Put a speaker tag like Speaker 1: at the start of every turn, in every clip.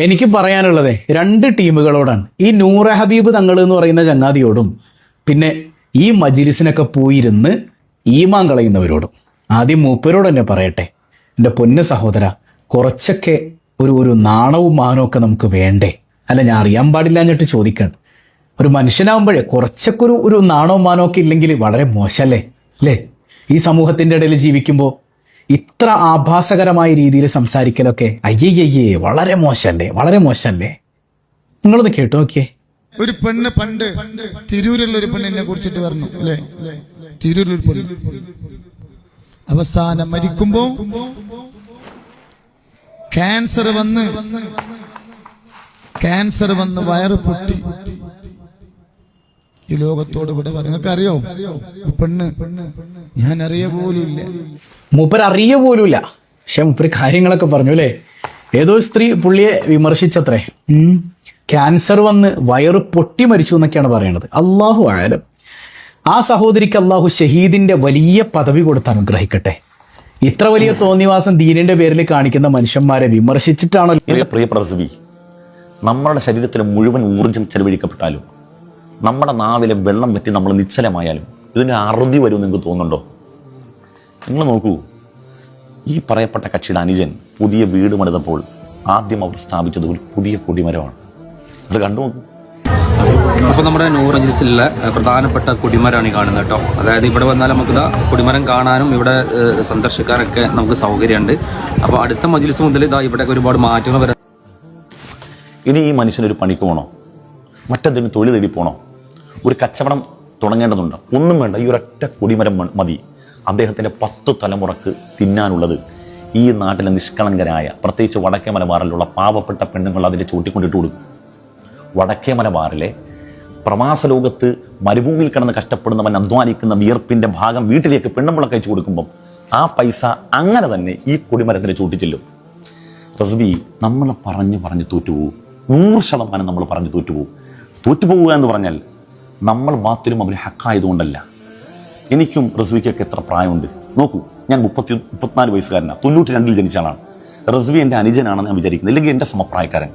Speaker 1: എനിക്ക് പറയാനുള്ളത് രണ്ട് ടീമുകളോടാണ്. ഈ നൂറ ഹബീബ് തങ്ങൾ എന്ന് പറയുന്ന ചങ്ങാതിയോടും പിന്നെ ഈ മജിലിസിനൊക്കെ പോയിരുന്ന് ഈമാൻ കളയുന്നവരോടും. ആദ്യം മൂപ്പരോട് തന്നെ പറയട്ടെ, എൻ്റെ പൊന്ന് സഹോദര, കുറച്ചൊക്കെ ഒരു നാണവും മാനവും ഒക്കെ നമുക്ക് വേണ്ടേ? അല്ല, ഞാൻ അറിയാൻ പാടില്ല എന്നിട്ട് ചോദിക്കണം. ഒരു മനുഷ്യനാകുമ്പോഴേ കുറച്ചൊക്കെ ഒരു നാണവും മാനവും ഒക്കെ ഇല്ലെങ്കിൽ വളരെ മോശമല്ലേ അല്ലേ? ഈ സമൂഹത്തിൻ്റെ ഇടയിൽ ജീവിക്കുമ്പോൾ ഇത്ര ആഭാസകരമായ രീതിയിൽ സംസാരിക്കലൊക്കെ അയ്യയ്യേ വളരെ മോശമല്ലേ, വളരെ മോശമല്ലേ? നിങ്ങളൊന്ന് കേട്ടു നോക്കിയേ.
Speaker 2: ഒരു പെണ്ണ് പണ്ട് തിരൂരിലുള്ള ഒരു പെണ്ണിനെ കുറിച്ചിട്ട് പറഞ്ഞു അല്ലേ? തിരൂരിലൊരു പെണ്ണ് അവസാനം മരിക്കുമ്പോ ക്യാൻസർ വന്ന് വയറ് പൊട്ടി ഈ ലോകത്തോട് ഇവിടെ പറയും. നിങ്ങൾക്ക് അറിയോ പെണ്ണ്? ഞാൻ അറിയ പോലുമില്ല.
Speaker 1: മൂപ്പർ അറിയ പോലുമില്ല. പക്ഷെ മൂപ്പര് കാര്യങ്ങളൊക്കെ പറഞ്ഞു അല്ലേ? ഏതോ സ്ത്രീ പുള്ളിയെ വിമർശിച്ചത്രേ. ക്യാൻസർ വന്ന് വയറ് പൊട്ടി മരിച്ചു എന്നൊക്കെയാണ് പറയണത്. അള്ളാഹു ആയാലും ആ സഹോദരിക്ക് അള്ളാഹു ഷഹീദിന്റെ വലിയ പദവി കൊടുത്ത് അനുഗ്രഹിക്കട്ടെ. ഇത്ര വലിയ തോന്നിവാസം ദീനിന്റെ പേരിൽ കാണിക്കുന്ന മനുഷ്യന്മാരെ വിമർശിച്ചിട്ടാണല്ലോ.
Speaker 3: പ്രിയ പ്രസവി, നമ്മുടെ ശരീരത്തിലെ മുഴുവൻ ഊർജം ചെലവഴിക്കപ്പെട്ടാലും നമ്മുടെ നാവിലെ വെള്ളം പറ്റി നമ്മൾ നിശ്ചലമായാലും ഇതിന് അറുതി വരുമെന്ന് നിങ്ങൾക്ക് തോന്നുന്നുണ്ടോ? നിങ്ങൾ നോക്കൂ, ഈ പറയപ്പെട്ട കക്ഷിയുടെ അനുജൻ പുതിയ വീട് പണിതപ്പോൾ ആദ്യം അവർ സ്ഥാപിച്ചത് ഒരു പുതിയ കൊടിമരമാണ്. അത് കണ്ടു നോക്കൂ.
Speaker 4: അപ്പോൾ നമ്മുടെ നൂർ മജ്‌ലിസിലെ പ്രധാനപ്പെട്ട കൊടിമരമാണ് ഈ കാണുന്നത് കേട്ടോ. അതായത് ഇവിടെ വന്നാൽ നമുക്ക് കൊടിമരം കാണാനും ഇവിടെ സന്ദർശിക്കാനൊക്കെ നമുക്ക് സൗകര്യമുണ്ട്. അപ്പോൾ അടുത്ത മജ്‌ലിസ് മുതൽ ഇവിടെ ഒരുപാട് മാറ്റങ്ങൾ വരാം.
Speaker 3: ഇനി ഈ മനുഷ്യനൊരു പണിക്ക് പോകണോ? മറ്റെന്തെങ്കിലും തൊഴിൽ തേടി പോകണോ? ഒരു കച്ചവടം തുടങ്ങേണ്ടതുണ്ട്? ഒന്നും വേണ്ട. ഈ ഒരൊറ്റ കൊടിമരം മതി അദ്ദേഹത്തിൻ്റെ 10 തലമുറക്ക് തിന്നാനുള്ളത്. ഈ നാട്ടിലെ നിഷ്കളങ്കരായ, പ്രത്യേകിച്ച് വടക്കേ മലബാറിലുള്ള പാവപ്പെട്ട പെണ്ണുങ്ങൾ അതിൻ്റെ ചൂട്ടിക്കൊണ്ടിട്ട് കൊടുക്കും. വടക്കേ മലബാറിലെ പ്രവാസ ലോകത്ത് മരുഭൂമിയിൽ കിടന്ന് കഷ്ടപ്പെടുന്നവൻ അധ്വാനിക്കുന്ന വിയർപ്പിൻ്റെ ഭാഗം വീട്ടിലേക്ക് പെണ്ണുമ്പളൊക്കെ അയച്ചു കൊടുക്കുമ്പം ആ പൈസ അങ്ങനെ തന്നെ ഈ കൊടിമരത്തിൻ്റെ ചൂട്ടിച്ചെല്ലും. റസ്ബി, നമ്മൾ പറഞ്ഞ് തോറ്റുപോകും. 100% നമ്മൾ പറഞ്ഞ് തോറ്റുപോകുക എന്ന് പറഞ്ഞാൽ നമ്മൾ ബാത്തിലും അവർ ഹക്കായതുകൊണ്ടല്ല. എനിക്കും റസ്വിക്കൊക്കെ എത്ര പ്രായമുണ്ട് നോക്കൂ. ഞാൻ 34 വയസ്സുകാരനാണ്. 92 ജനിച്ച ആളാണ്. റസ്വി എൻ്റെ അനുജനാണെന്ന് ഞാൻ വിചാരിക്കുന്നത്, ഇല്ലെങ്കിൽ എൻ്റെ സമപ്രായക്കാരൻ.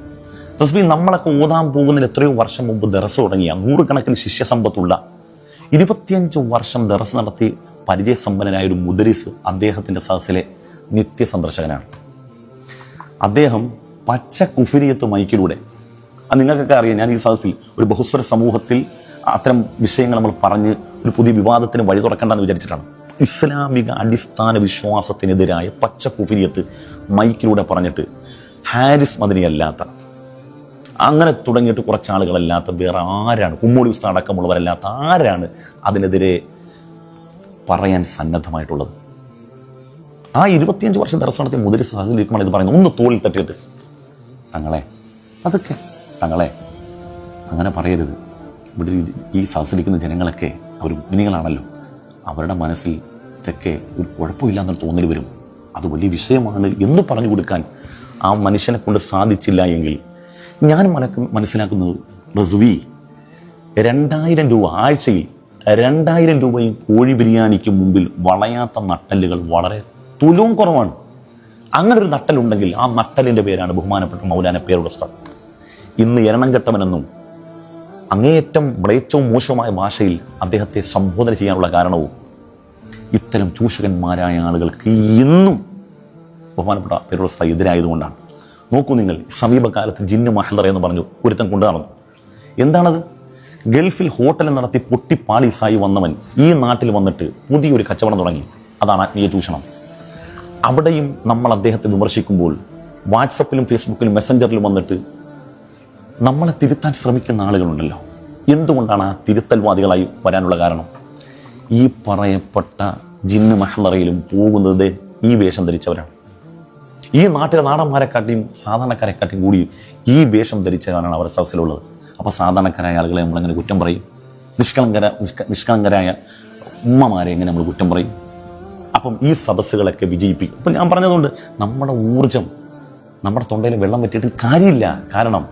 Speaker 3: റസ്വി നമ്മളൊക്കെ ഓതാൻ പോകുന്നതിൽ എത്രയോ വർഷം മുമ്പ് ദറസ് തുടങ്ങിയ 100 കണക്കിന് ശിഷ്യസമ്പത്തുള്ള 25 വർഷം ദറസ് നടത്തി പരിചയസമ്പന്നനായ ഒരു മുദരിസ് അദ്ദേഹത്തിൻ്റെ സദസ്സിലെ നിത്യ സന്ദർശകനാണ്. അദ്ദേഹം പച്ച കുഫിരിയത്ത് മൈക്കിലൂടെ, അത് നിങ്ങൾക്കൊക്കെ അറിയാം, ഞാൻ ഈ സദസ്സിൽ ഒരു ബഹുസ്വര സമൂഹത്തിൽ അത്തരം വിഷയങ്ങൾ നമ്മൾ പറഞ്ഞ് ഒരു പുതിയ വിവാദത്തിന് വഴി തുറക്കേണ്ടെന്ന് വിചാരിച്ചിട്ടാണ്. ഇസ്ലാമിക അടിസ്ഥാന വിശ്വാസത്തിനെതിരായ പച്ച കുഫിരിയത്ത് മൈക്കിലൂടെ പറഞ്ഞിട്ട് ഹാരിസ് മദനി അല്ലാത്ത, അങ്ങനെ തുടങ്ങിയിട്ട് കുറച്ചാളുകളല്ലാത്ത വേറെ ആരാണ്, ഉമ്മോളി ഉസ്താദ് അടക്കമുള്ളവരല്ലാത്ത ആരാണ് അതിനെതിരെ പറയാൻ സന്നദ്ധമായിട്ടുള്ളത്? ആ 25 വർഷം ദർസ് നടത്തിയ മുദരിസ് സദസ്സിലിരിക്കുമ്പോൾ ഇത് പറയുന്നത് ഒന്ന് തോളിൽ തട്ടിയിട്ട്, തങ്ങളെ തങ്ങളെ അങ്ങനെ പറയരുത്. ഇവിടെ ഈ സദസ്സിലിരിക്കുന്ന ജനങ്ങളൊക്കെ അവർ മുഗ്നികളാണല്ലോ, അവരുടെ മനസ്സിൽ ഇതൊക്കെ ഒരു കുഴപ്പമില്ല എന്നൊരു തോന്നൽ വരും. അത് വലിയ വിഷയമാണ് എന്ന് പറഞ്ഞു കൊടുക്കാൻ ആ മനുഷ്യനെ കൊണ്ട് സാധിച്ചില്ല എങ്കിൽ ഞാൻ മനസ്സിലാക്കുന്നത്, റസ്വി 2000 രൂപ ആഴ്ചയിൽ 2000 രൂപയും കോഴി ബിരിയാണിക്ക് മുമ്പിൽ വളയാത്ത നട്ടലുകൾ വളരെ തുലവും കുറവാണ്. അങ്ങനെ ഒരു നട്ടലുണ്ടെങ്കിൽ ആ നട്ടലിൻ്റെ പേരാണ് ബഹുമാനപ്പെട്ട മൗലാന പേരുടെ ഉസ്താദ്. ഇന്ന് എരണം കെട്ടവനെന്നും അങ്ങേയറ്റം മ്ലേച്ഛവും മോശവുമായ ഭാഷയിൽ അദ്ദേഹത്തെ സംബോധന ചെയ്യാനുള്ള കാരണവും ഇത്തരം ചൂഷകന്മാരായ ആളുകൾക്ക് ഇന്നും ബഹുമാനപ്പെട്ട പേരുടെ ഉസ്താദ് എതിരായതുകൊണ്ടാണ്. നോക്കൂ നിങ്ങൾ, സമീപകാലത്ത് ജിന്നു മഹദറ എന്ന് പറഞ്ഞു ഒരുത്തൻ കൊണ്ടുനടന്നു. എന്താണത്? ഗൾഫിൽ ഹോട്ടൽ നടത്തി പൊട്ടിപ്പാളീസായി വന്നവൻ ഈ നാട്ടിൽ വന്നിട്ട് പുതിയൊരു കച്ചവടം തുടങ്ങി. അതാണ് ആത്മീയ ചൂഷണം. അവിടെയും നമ്മൾ അദ്ദേഹത്തെ വിമർശിക്കുമ്പോൾ വാട്സപ്പിലും ഫേസ്ബുക്കിലും മെസ്സഞ്ചറിലും വന്നിട്ട് നമ്മളെ തിരുത്താൻ ശ്രമിക്കുന്ന ആളുകളുണ്ടല്ലോ. എന്തുകൊണ്ടാണ് ആ തിരുത്തൽവാദികളായി വരാനുള്ള കാരണം? ഈ പറയപ്പെട്ട ജിന്നു മഹ്ലറയിലും പോകുന്നത് ഈ വേഷം ധരിച്ചവരാണ്. ഈ നാട്ടിലെ നാടന്മാരെക്കാട്ടിയും സാധാരണക്കാരെക്കാട്ടിയും കൂടി ഈ വേഷം ധരിച്ചവരാണ് അവർ സദസ്സിലുള്ളത്. അപ്പോൾ സാധാരണക്കാരായ ആളുകളെ നമ്മളെങ്ങനെ കുറ്റം പറയും? നിഷ്കളങ്കരായ ഉമ്മമാരെ എങ്ങനെ നമ്മൾ കുറ്റം പറയും? അപ്പം ഈ സദസ്സുകളൊക്കെ വിജയിപ്പിക്കും. അപ്പം ഞാൻ പറഞ്ഞതുകൊണ്ട് നമ്മുടെ ഊർജം, നമ്മുടെ തൊണ്ടയിൽ വെള്ളം പറ്റിയിട്ട് കാര്യമില്ല. കാരണം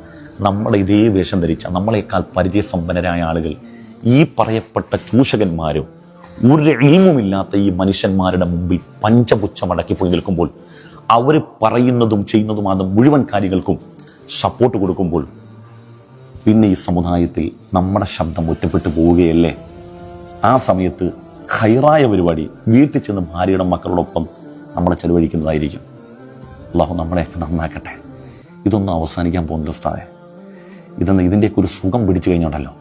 Speaker 3: നമ്മുടെ ഇതേ വേഷം ധരിച്ച നമ്മളെക്കാൾ പരിചയസമ്പന്നരായ ആളുകൾ, ഈ പറയപ്പെട്ട ചൂഷകന്മാരും ഒരു ഇൽമുമില്ലാത്ത ഈ മനുഷ്യന്മാരുടെ മുമ്പിൽ പഞ്ചപുച്ഛമടക്കി പോയി നിൽക്കുമ്പോൾ അവർ പറയുന്നതും ചെയ്യുന്നതുമായ മുഴുവൻ കാര്യങ്ങൾക്കും സപ്പോർട്ട് കൊടുക്കുമ്പോൾ പിന്നെ ഈ സമുദായത്തിൽ നമ്മുടെ ശബ്ദം ഒറ്റപ്പെട്ടു പോവുകയല്ലേ? ആ സമയത്ത് ഹൈറായ പരിപാടി വീട്ടിൽ ചെന്ന് ഭാര്യയുടെ മക്കളോടൊപ്പം നമ്മൾ ചെലവഴിക്കുന്നതായിരിക്കും. അള്ളാഹു നമ്മളെയൊക്കെ നന്നാക്കട്ടെ. ഇതൊന്നും അവസാനിക്കാൻ പോകുന്നില്ല ഉസ്താദേ. ഇതിൻ്റെയൊക്കെ ഒരു സുഖം പിടിച്ചു കഴിഞ്ഞോണ്ടല്ലോ,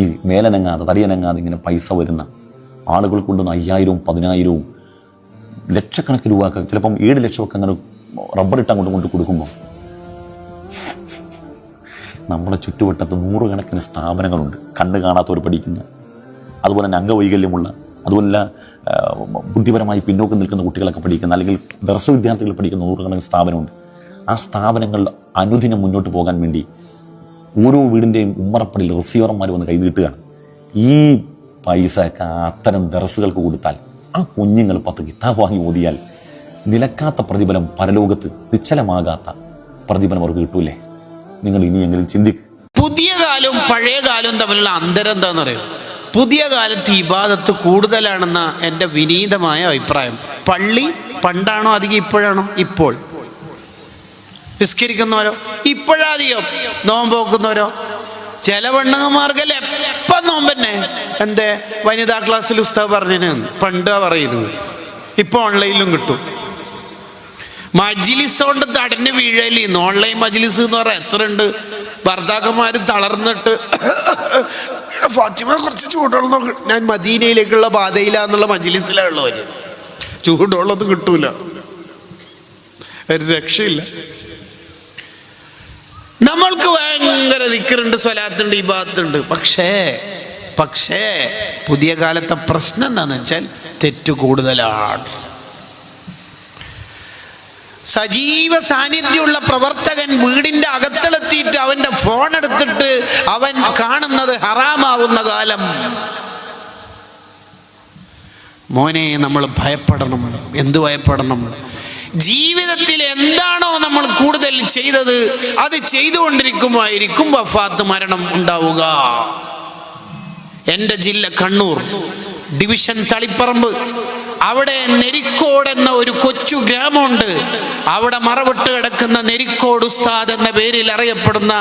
Speaker 3: ഈ മേലനങ്ങാതെ തടിയനങ്ങാതെ ഇങ്ങനെ പൈസ വരുന്ന ആളുകൾ കൊണ്ടുവന്ന് 5000-വും 10,000-വും ലക്ഷക്കണക്കിന് രൂപ, ചിലപ്പം 7 ലക്ഷമൊക്കെ അങ്ങനെ റബ്ബറിട്ട് അങ്ങോട്ട് കൊണ്ട് കൊടുക്കുമ്പോൾ നമ്മുടെ ചുറ്റുവട്ടത്ത് 100 കണക്കിന് സ്ഥാപനങ്ങളുണ്ട്. കണ്ണ് കാണാത്തവർ പഠിക്കുന്ന, അതുപോലെ തന്നെ അംഗവൈകല്യമുള്ള, അതുപോലെ ബുദ്ധിപരമായി പിന്നോക്കം നിൽക്കുന്ന കുട്ടികളൊക്കെ പഠിക്കുന്ന, അല്ലെങ്കിൽ ദർശ വിദ്യാർത്ഥികൾ പഠിക്കുന്ന 100 കണക്കിന് സ്ഥാപനമുണ്ട്. ആ സ്ഥാപനങ്ങൾ അനുദിനം മുന്നോട്ട് പോകാൻ വേണ്ടി ഓരോ വീടിൻ്റെയും ഉമ്മറപ്പടിയിൽ റിസീവർമാർ വന്ന് കൈനീട്ടുകയാണ്. ഈ പൈസ ഒക്കെ അത്തരം ദർസുകൾക്ക് കൊടുത്താൽ, ആ കുഞ്ഞുങ്ങൾ 10 കിതാബ് വാങ്ങി ഓതിയാൽ നിലക്കാത്ത പ്രതിഫലം പരലോകത്ത് നിശ്ചലമാകാത്ത പ്രതിഫലം അവർക്ക് കിട്ടൂലേ? നിങ്ങൾ ഇനിയെങ്കിലും ചിന്തിക്കുക.
Speaker 5: പുതിയ കാലവും പഴയ കാലവും തമ്മിലുള്ള അന്തരം എന്താണെന്ന് അറിയോ? പുതിയ കാലത്ത് ഇബാദത്ത് കൂടുതലാണെന്ന എൻ്റെ വിനീതമായ അഭിപ്രായം. പള്ളി പണ്ടാണോ അധികം ഇപ്പോഴാണോ? ഇപ്പോൾ. നിസ്കരിക്കുന്നവരോ ഇപ്പോഴധികം. നോമ്പ് നോക്കുന്നവരോ ചില പെണ്ണുങ്ങന്മാർക്കല്ലേ എപ്പം നോമ്പന്നെ. എന്തേ വനിതാ ക്ലാസ്സിൽ ഉസ്താദ് പറഞ്ഞതിന് പണ്ടാ പറയുന്നത്, ഇപ്പൊ ഓൺലൈനിലും കിട്ടും. മജ്ലിസ് കൊണ്ട് തടഞ്ഞ് വീഴലിന്ന്. ഓൺലൈൻ മജ്ലിസ് എന്ന് പറയാൻ എത്ര ഉണ്ട്? ഭർത്താക്കന്മാർ തളർന്നിട്ട് ഫാത്തിമ കുറച്ച് ചൂടുവെള്ളം നോക്ക്, ഞാൻ മദീനയിലേക്കുള്ള പാതയിലാന്നുള്ള മജ്ലിസിലുള്ളവര്. ചൂടുവെള്ളമൊന്നും കിട്ടൂല, ഒരു രക്ഷയില്ല. നമ്മൾക്ക് ഭയങ്കര ദിക്റുണ്ട്, സ്വലാത്തുണ്ട്, ഇബാദത്തുണ്ട്. പക്ഷേ പുതിയ കാലത്തെ പ്രശ്നം എന്താണെന്ന് വെച്ചാൽ തെറ്റ് കൂടുതലാണ്. സജീവ സാന്നിധ്യമുള്ള പ്രവർത്തകൻ വീടിന്റെ അകത്തെത്തിയിട്ട് അവന്റെ ഫോൺ എടുത്തിട്ട് അവൻ കാണുന്നത് ഹറാമാവുന്ന കാലം. മോനെ, നമ്മൾ ഭയപ്പെടണം. എന്ത് ഭയപ്പെടണം? ജീവിതത്തിൽ എന്താണോ നമ്മൾ കൂടുതൽ ചെയ്തത് അത് ചെയ്തുകൊണ്ടിരിക്കുമായിരിക്കും വഫാത്ത്, മരണം ഉണ്ടാവുക. എൻ്റെ ജില്ല കണ്ണൂർ, ഡിവിഷൻ തളിപ്പറമ്പ്. അവിടെ നെരിക്കോട് എന്ന ഒരു കൊച്ചു ഗ്രാമമുണ്ട്. അവിടെ മറവിട്ട് കിടക്കുന്ന നെരിക്കോട് ഉസ്താദ് എന്ന പേരിൽ അറിയപ്പെടുന്ന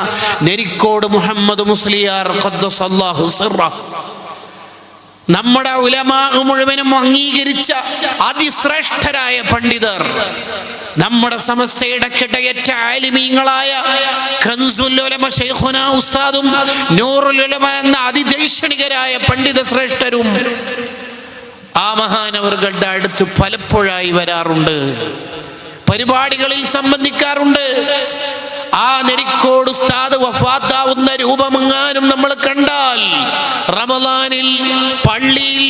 Speaker 5: നെരിക്കോട് മുഹമ്മദ് മുസ്ലിയാർ ഖദ്ദസല്ലാഹു സിർറഹ്, നമ്മുടെ ഉലമാ മുഴുവനും അംഗീകരിച്ച അതിശ്രേഷ്ഠരായ പണ്ഡിതർ, നമ്മുടെ സമസ്തയുടെ കിടയറ്റ ആലിമീങ്ങളായ കൻസുൽ ഉലമ ശൈഖുനാ ഉസ്താദും നൂറുൽ ഉലമ എന്ന അതിദൈക്ഷണികരായ പണ്ഡിത ശ്രേഷ്ഠരും ആ മഹാനവറുകളുടെ അടുത്ത് പലപ്പോഴായി വരാറുണ്ട്, പരിപാടികളിൽ സംബന്ധിക്കാറുണ്ട്. ആ നെരിക്കോട് ഉസ്താദ് വഫാത്താവുന്ന രൂപമെങ്ങാനും നമ്മൾ കണ്ടാൽ, റമളാനിൽ പള്ളിയിൽ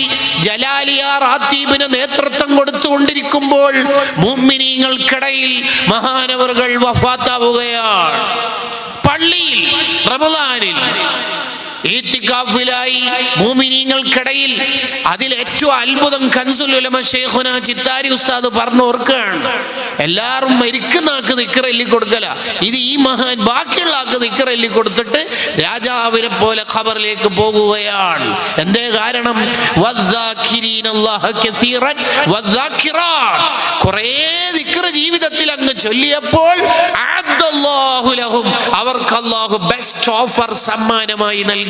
Speaker 5: ജലാലിയ റാത്തീബിന് നേതൃത്വം കൊടുത്തുകൊണ്ടിരിക്കുമ്പോൾ മുഅ്മിനീങ്ങൾക്കിടയിൽ മഹാനവറുകൾ വഫാത്താവുകയാണ്. പള്ളിയിൽ റമളാനിൽ ഈത്തികാഫിലായി മുഅ്മിനീങ്ങൾക്കിടയിൽ. അതിൽ ഏറ്റവും അത്ഭുതം കൻസുൽ ഉലമ ശൈഖുനാ ചിത്താരി ഉസ്താദ് പറഞ്ഞു ഓർക്കുകയാണ്, എല്ലാവരും മരിക്കുന്ന ആൾക്ക് ദിക്ർ എല്ലി കൊടുക്കല, ഇത് ഈ മഹാൻ ബാക്കിയുള്ള ആൾക്ക് ദിക്ർ എല്ലി കൊടുത്തിട്ട് രാജാവിനെ പോലെ ഖബറിലേക്ക് പോകുകയാണ്. എന്തേ കാരണം? കുറേ ദിക്ർ ജീവിതത്തിൽ അങ്ങ് ചൊല്ലിയപ്പോൾ അവർക്ക് അല്ലാഹു ബെസ്റ്റ് ഓഫർ സമ്മാനമായി നൽകി.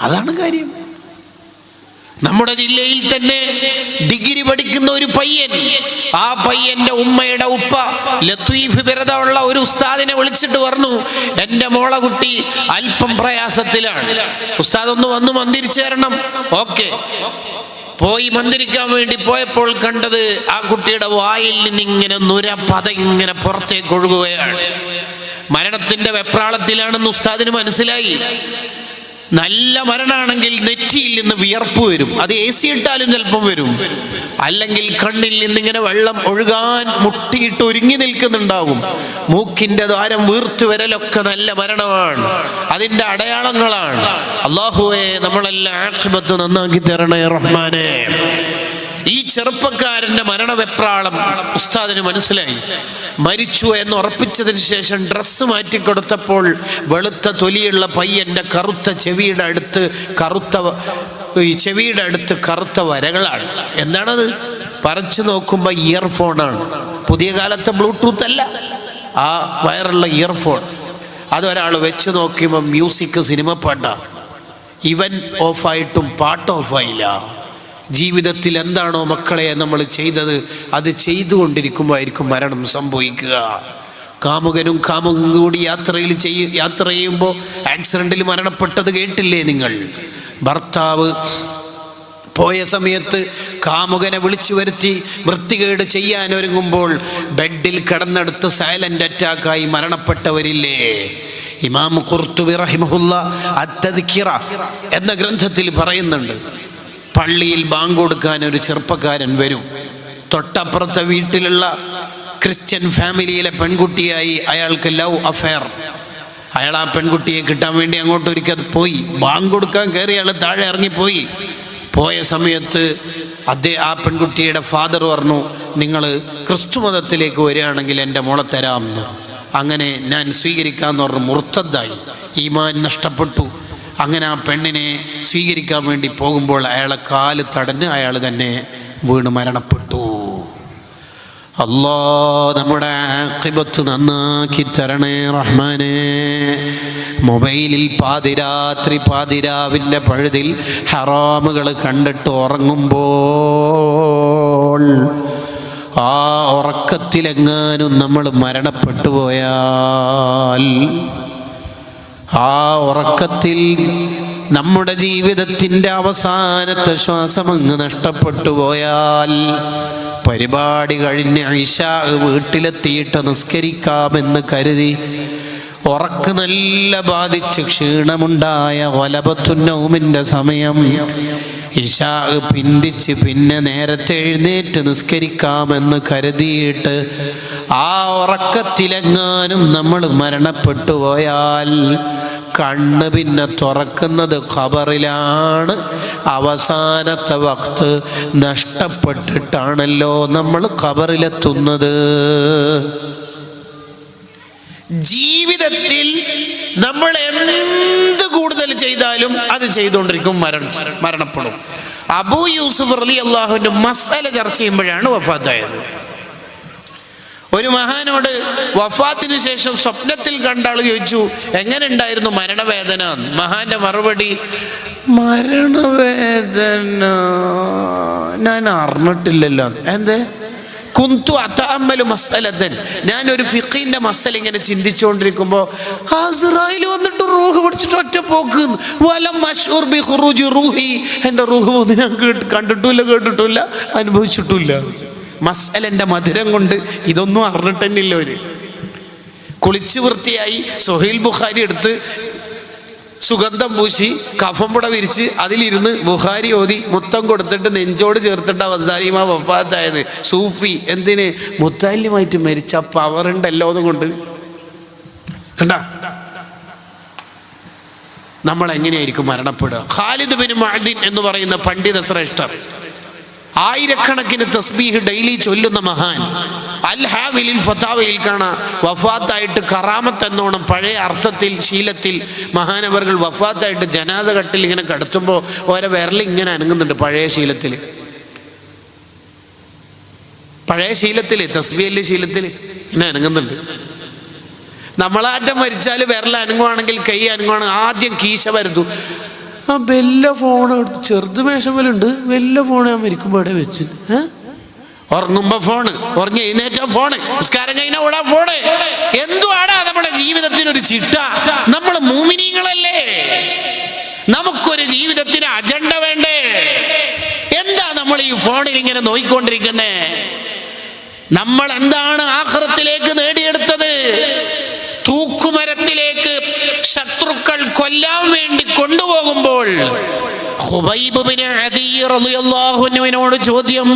Speaker 5: അതാണ് കാര്യം. നമ്മുടെ ജില്ലയിൽ തന്നെ ഡിഗ്രി പഠിക്കുന്ന ഒരു പയ്യൻ, ആ പയ്യന്റെ ഉമ്മയുടെ ഉപ്പ ലത്തീഫ് ബിരുദമുള്ള ഒരു ഉസ്താദിനെ വിളിച്ചിട്ട് പറഞ്ഞു, എൻ്റെ മോളെ കുട്ടി അല്പം പ്രയാസത്തിലാണ്, ഉസ്താദ് ഒന്ന് വന്ന് മന്ദിരിച്ചു തരണം. ഓക്കെ. പോയി മന്ദിരിക്കാൻ വേണ്ടി പോയപ്പോൾ കണ്ടത് ആ കുട്ടിയുടെ വായിൽ നിന്ന് ഇങ്ങനെ നുരപത ഇങ്ങനെ പുറത്തേക്ക് ഒഴുകുകയാണ്. മരണത്തിന്റെ വെപ്രാളത്തിലാണെന്ന് ഉസ്താദിന് മനസ്സിലായി. നല്ല മരണമാണെങ്കിൽ നെറ്റിയിൽ നിന്ന് വിയർപ്പ് വരും, അത് AC ഇട്ടാലും ചിലപ്പം വരും. അല്ലെങ്കിൽ കണ്ണിൽ നിന്നിങ്ങനെ വെള്ളം ഒഴുകാൻ മുട്ടിയിട്ട് ഒരുങ്ങി നിൽക്കുന്നുണ്ടാകും. മൂക്കിന്റെ ദ്വാരം വീർത്തു വരലൊക്കെ നല്ല മരണമാണ്, അതിന്റെ അടയാളങ്ങളാണ്. അല്ലാഹുവേ, നമ്മളെല്ലാം ആഖിബത്ത് നന്നാക്കി തരണേ റഹ്മാനേ. ഈ ചെറുപ്പക്കാരന്റെ മരണവെപ്രാളം ഉസ്താദിന് മനസ്സിലായി. മരിച്ചു എന്ന് ഉറപ്പിച്ചതിന് ശേഷം ഡ്രസ്സ് മാറ്റിക്കൊടുത്തപ്പോൾ വെളുത്ത തൊലിയുള്ള പയ്യന്റെ കറുത്ത ചെവിയുടെ അടുത്ത് കറുത്ത വരകളാണ്. എന്താണത്? പറിച്ചു നോക്കുമ്പോൾ ഇയർഫോണാണ്. പുതിയ കാലത്തെ ബ്ലൂടൂത്ത് അല്ല, ആ വയറുള്ള ഇയർഫോൺ അതൊരാൾ വെച്ച് നോക്കിയപ്പോൾ മ്യൂസിക് സിനിമ പാട്ട. ഇവൻ ഓഫായിട്ടും പാട്ട് ഓഫായില്ല. ജീവിതത്തിൽ എന്താണോ മക്കളെ നമ്മൾ ചെയ്തത് അത് ചെയ്തുകൊണ്ടിരിക്കുമ്പോൾ ആയിരിക്കും മരണം സംഭവിക്കുക. കാമുകനും കാമുകനും കൂടി യാത്ര ചെയ്യുമ്പോൾ ആക്സിഡൻറ്റിൽ മരണപ്പെട്ടത് കേട്ടില്ലേ നിങ്ങൾ? ഭർത്താവ് പോയ സമയത്ത് കാമുകനെ വിളിച്ചു വരുത്തി വൃത്തികേട് ചെയ്യാൻ ഒരുങ്ങുമ്പോൾ ബെഡിൽ കിടന്നെടുത്ത് സൈലന്റ് അറ്റാക്കായി മരണപ്പെട്ടവരില്ലേ? ഇമാം ഖുർത്തുബി റഹിമഹുല്ല അത്തദ്കിറ എന്ന ഗ്രന്ഥത്തിൽ പറയുന്നുണ്ട്, പള്ളിയിൽ ബാങ്ക് കൊടുക്കാൻ ഒരു ചെറുപ്പക്കാരൻ വരും. തൊട്ടപ്പുറത്തെ വീട്ടിലുള്ള ക്രിസ്ത്യൻ ഫാമിലിയിലെ പെൺകുട്ടിയായി അയാൾക്ക് ലവ് അഫെയർ. അയാൾ ആ പെൺകുട്ടിയെ കിട്ടാൻ വേണ്ടി അങ്ങോട്ട് ഒരിക്കൽ പോയി. ബാങ്ക് കൊടുക്കാൻ കയറി അയാൾ താഴെ ഇറങ്ങിപ്പോയി. പോയ സമയത്ത് ആ പെൺകുട്ടിയുടെ ഫാദർ പറഞ്ഞു, നിങ്ങൾ ക്രിസ്തു മതത്തിലേക്ക് വരികയാണെങ്കിൽ എൻ്റെ മോളെ തരാമെന്ന്. അങ്ങനെ ഞാൻ സ്വീകരിക്കാമെന്ന് പറഞ്ഞു. മുർത്തദ്ദായി, ഈമാൻ നഷ്ടപ്പെട്ടു. അങ്ങനെ ആ പെണ്ണിനെ സ്വീകരിക്കാൻ വേണ്ടി പോകുമ്പോൾ അയാളെ കാല് തടഞ്ഞ് അയാൾ തന്നെ വീണ് മരണപ്പെട്ടു. അല്ലാ നമ്മുടെ ആഖിബത്ത് നന്നാക്കി തരണേ റഹ്മാനേ. മൊബൈലിൽ പാതിരാവിൻ്റെ പഴുതിൽ ഹറാമുകൾ കണ്ടിട്ട് ഉറങ്ങുമ്പോൾ ആ ഉറക്കത്തിലെങ്ങാനും നമ്മൾ മരണപ്പെട്ടു പോയാൽ, ആ ഉറക്കത്തിൽ നമ്മുടെ ജീവിതത്തിൻ്റെ അവസാനത്തെ ശ്വാസമങ്ങ് നഷ്ടപ്പെട്ടു പോയാൽ, പരിപാടി കഴിഞ്ഞ് ഇശാ വീട്ടിലെത്തിയിട്ട് നിസ്കരിക്കാമെന്ന് കരുതി ഉറക്ക് നല്ല ബാധിച്ച് ക്ഷീണമുണ്ടായ വലബത്തുന്നൗമിൻ്റെ സമയം ഇശാ പിന്തിച്ച് പിന്നെ നേരത്തെ എഴുന്നേറ്റ് നിസ്കരിക്കാമെന്ന് കരുതിയിട്ട് ആ ഉറക്കത്തിലെങ്ങാനും നമ്മൾ മരണപ്പെട്ടു പോയാൽ കണ്ണ് പിന്നെ തുറക്കുന്നത് ഖബറിലാണ്. അവസാനത്തെ വക്ത് നഷ്ടപ്പെട്ടിട്ടാണല്ലോ നമ്മൾ ഖബറിലെത്തുന്നത്. ജീവിതത്തിൽ നമ്മൾ എന്ത് കൂടുതൽ ചെയ്താലും അത് ചെയ്തുകൊണ്ടിരിക്കും, മരണപ്പെടും. അബൂ യൂസുഫ് റളിയല്ലാഹുവിന്റെ മസല ചർച്ച ചെയ്യുമ്പോഴാണ് വഫാത്തായത്. ഒരു മഹാനോട് വഫാത്തിന് ശേഷം സ്വപ്നത്തിൽ കണ്ട ആൾ ചോദിച്ചു, എങ്ങനെ ഉണ്ടായിരുന്നു മരണവേദന? മഹാന്റെ മറുപടി, മരണവേദന ഞാൻ അറിഞ്ഞിട്ടില്ലല്ലോ. എന്തേ? കുന്തു അതഅമ്മലു മസ്അലതൻ, ഞാനൊരു ഫിഖിന്റെ മസല ഇങ്ങനെ ചിന്തിച്ചുകൊണ്ടിരിക്കുമ്പോൾ അസ്റായിൽ വന്നിട്ട് റൂഹ് പിടിച്ചിട്ട് ഒറ്റ പോക്ക്. വലം മശ്ഊർ ബി ഖുറൂജി റൂഹി, എൻ്റെ റൂഹ് പോകുന്നത് ഞാൻ കണ്ടിട്ടില്ല, കേട്ടിട്ടില്ല, അനുഭവിച്ചിട്ടില്ല. മസ്അലന്റെ മധുരം കൊണ്ട് ഇതൊന്നും അറിഞ്ഞിട്ടില്ല. ഒരു കുളിച്ച് വൃത്തിയായി സ്വഹീൽ ബുഖാരി എടുത്ത് സുഗന്ധം പൂശി കഫംപുട വിരിച്ച് അതിലിരുന്ന് ബുഖാരി ഓതി മുത്തം കൊടുത്തിട്ട് നെഞ്ചോട് ചേർത്തിട്ട് വസാലിമ വഫാത്തായത്. സൂഫി എന്തിന്? മുത്താലിമായിട്ട് മരിച്ച പവറുണ്ടല്ലോ അതുകൊണ്ട്. കണ്ടാ നമ്മൾ എങ്ങനെയായിരിക്കും മരണപ്പെടുക? ഖാലിദ് ബിൻ മുഅദ്ദിൻ എന്ന് പറയുന്ന പണ്ഡിത ശ്രേഷ്ഠർ, ആയിരക്കണക്കിന് തസ്ബീഹ് ഡെയിലി ചൊല്ലുന്ന മഹാൻ, അൽ ഹാവിലിൽ ഫതാവയിൽ കാണാം വഫാത്തായിട്ട് കറാമത്ത് എന്നോണം പഴയ അർത്ഥത്തിൽ ശീലത്തിൽ മഹാനവറുകൾ വഫാത്തായിട്ട് ജനാസ കട്ടിൽ ഇങ്ങനെ കടത്തുമ്പോൾ ഓരോ വിരൽ ഇങ്ങനെ അനങ്ങുന്നുണ്ട്. പഴയ ശീലത്തിൽ തസ്ബീഹിലെ ശീലത്തിൽ ഇങ്ങനെ അനങ്ങുന്നുണ്ട്. നമ്മളാറ്റം മരിച്ചാൽ വിരൽ അനങ്ങുവാണെങ്കിൽ കൈ അനങ്ങുവാണെങ്കിൽ ആദ്യം കീശ വരുന്നു. ആ വല്ല ഫോൺ എടുത്ത് ചെറുത് മേശമലുണ്ട്, വല്ല ഫോൺ ഞാൻ മരിക്കുമ്പോൾ ഇവിടെ വെച്ച് ഉറങ്ങുമ്പോ ഫോണ്, ഉറങ്ങി എഴുന്നേറ്റാ ഫോണ്, നിസ്കാരം കഴിഞ്ഞാൽ ഓടാ ഫോണ്. എന്തുവാടാ നമ്മുടെ ജീവിതത്തിനൊരു ചിട്ട? നമ്മൾ മുഅ്മിനീങ്ങളല്ലേ, നമുക്കൊരു ജീവിതത്തിന് അജണ്ട വേണ്ടേ? എന്താ നമ്മൾ ഈ ഫോണിൽ ഇങ്ങനെ നോയിക്കൊണ്ടിരിക്കുന്നേ? നമ്മൾ എന്താണ് ആഖിറത്തിലേക്ക് നേടിയെടുത്തത്? തൂക്കുമരത്തിലേക്ക് ശത്രുക്കൾ കൊല്ലാൻ വേണ്ടി കൊണ്ടുപോകുമ്പോൾ ഖുബൈബ് ബിൻ അദീ റളിയല്ലാഹു അൻഹുവിനോട് ചോദ്യം,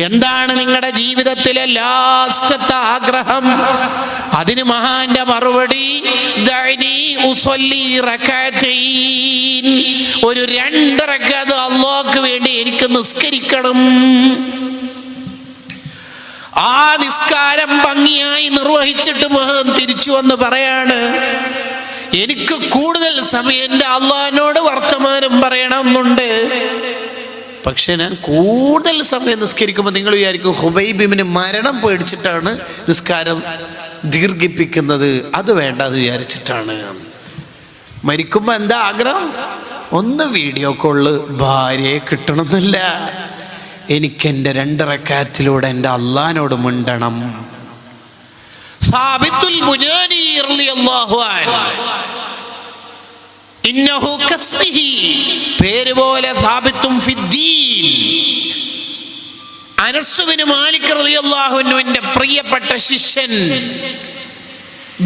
Speaker 5: എന്താണ് നിങ്ങളുടെ ജീവിതത്തിലെ ലാസ്റ്റത്തെ ആഗ്രഹം? അതിന് മഹാന്റെ മറുപടി, ദഅനി ഉസല്ലി റകഅതൈൻ, ഒരു 2 റകഅത്ത് അല്ലാഹുവിന് വേണ്ടി എനിക്ക് നിസ്കരിക്കണം. ആ നിസ്കാരം ഭംഗിയായി നിർവഹിച്ചിട്ട് മഹാൻ തിരിച്ചു വന്ന് പറയാണ്, എനിക്ക് കൂടുതൽ സമയം എൻ്റെ അള്ളാഹിനോട് വർത്തമാനം പറയണമെന്നുണ്ട്, പക്ഷെ ഞാൻ കൂടുതൽ സമയം നിസ്കരിക്കുമ്പോൾ നിങ്ങൾ വിചാരിക്കും ഖുബൈബ് ഇബ്നു മരണം പേടിച്ചിട്ടാണ് നിസ്കാരം ദീർഘിപ്പിക്കുന്നത് അത് വേണ്ട എന്ന് വിചാരിച്ചിട്ടാണ്. മരിക്കുമ്പോൾ എന്താ ആഗ്രഹം? ഒന്ന് വീഡിയോ കോള് ഭാര്യയെ കിട്ടണമെന്നില്ല, എനിക്കെൻ്റെ 2 റക്അത്തിലൂടെ എൻ്റെ അള്ളാഹിനോട് മിണ്ടണം. സാബിത്തുൽ ബുനാനി റളിയല്ലാഹു അൻഹു ഇന്നഹു കസ്മിഹി, പേര് പോലെ സാബിത്തും ഫിദ്ദീൻ. അനസ് ബിൻ മാലിക് റളിയല്ലാഹു അൻഹുവിന്റെ പ്രിയപ്പെട്ട ശിഷ്യൻ,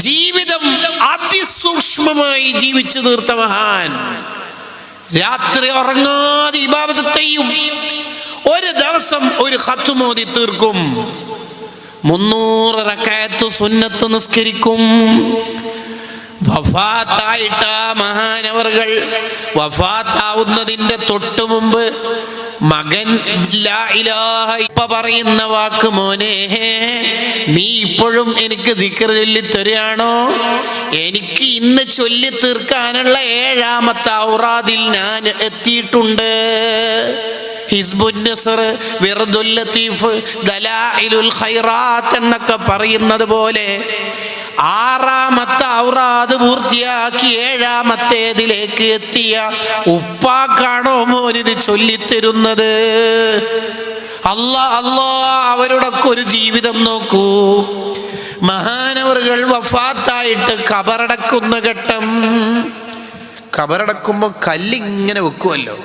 Speaker 5: ജീവിതം അതിസൂക്ഷ്മമായി ജീവിച്ചു തീർത്ത മഹാൻ, രാത്രി ഉറങ്ങാതെ ഇബാദത്ത് ചെയ്യും. ഒരു ദിവസം ഒരു ഖത്ം ഓതി തീർക്കും. 300 റക്അത്ത് സുന്നത്ത് നിസ്കരിക്കും. വഫാത്തായിട്ട മഹാനവറുകൾ വഫാത്താവുന്നതിന്റെ തൊട്ടു മുമ്പ് മകൻ ലാ ഇലാഹ ഇപ്പ പറയുന്ന വാക്ക്, മോനെ നീ ഇപ്പോഴും എനിക്ക് ദിക്ർ ചൊല്ലി തരികയാണോ? എനിക്ക് ഇന്ന് ചൊല്ലി തീർക്കാനുള്ള 7ാമത്തെ ഔറാദിൽ ഞാൻ എത്തിയിട്ടുണ്ട്. ഹിസ്ബുൻ നസ്ർ, വിർദുൽ ലത്തീഫ്, ദലായിലുൽ ഖൈറാത്ത് എന്നൊക്കെ പറയുന്നത് പോലെ 6ാമത്തെ ഔറാദ് പൂർത്തിയാക്കി 7ാമത്തേതിലേക്ക് എത്തിയ ഉപ്പാക്കാണോ മോനിത് ചൊല്ലിത്തരുന്നത്? അല്ലാ അവരുടെ ഒരു ജീവിതം നോക്കൂ. മഹാനവറുകൾ വഫാത്തായിട്ട് ഖബറടക്കുന്ന ഘട്ടം, ഖബറടക്കുമ്പോൾ കല്ലിങ്ങനെ വെക്കുമല്ലോ,